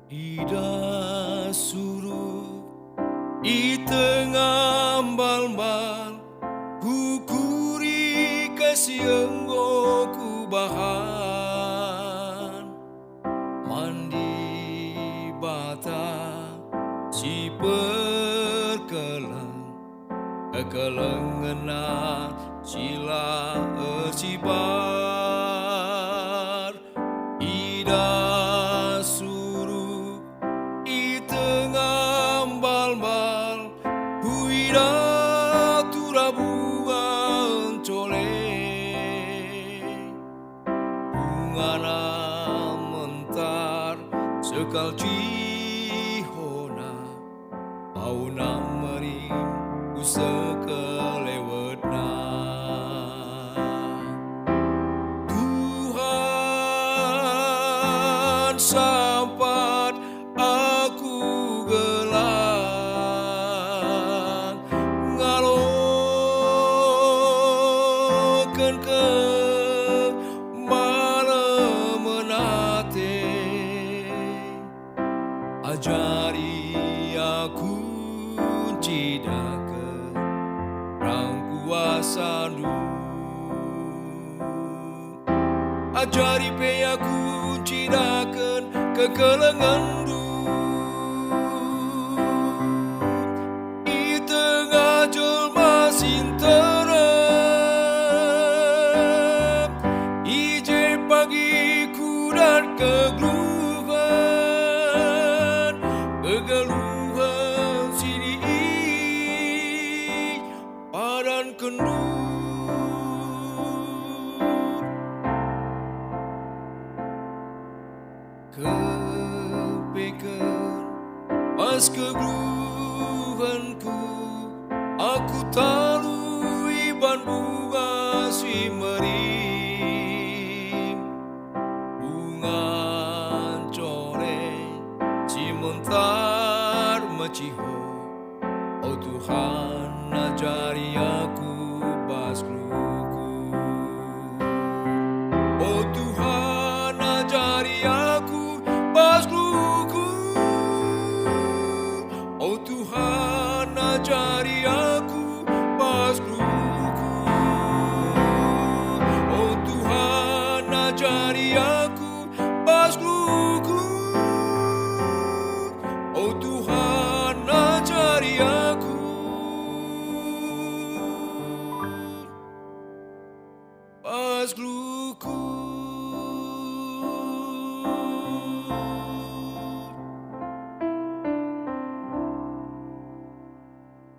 Ida suruh itengah mbal-mbal, ukuri kasih enggo ku bahan. Mandi bata siperkeleng, Kekelengenna sila ersibar. Ida suruh itengah mbal-mbal, Kuidah turah Bunga Ncole. Bunga mentar sekal cihona, Bauna merim kusekelewana. Tuhan sampat aku gelang, ngalokeun ke malam menate. Ajari aku cidakeun rang kuasa nu. Ajari pe aku cidakeun kekelengenna. Itengah jelma sinterep, ije pagi kudat kegeluhan sini padan kendur. Kepeken pas kegeluhanku, aku talui ban bunga si merim. Bunga Ncole si mentar maciho, oh Tuhan ajari aku bas luku. Oh Tuhan ajari aku bas luku. Oh Tuhan ajari aku bas luku. Oh Tuhan ajari aku bas luku. Oh Tuhan ajari aku bas luku.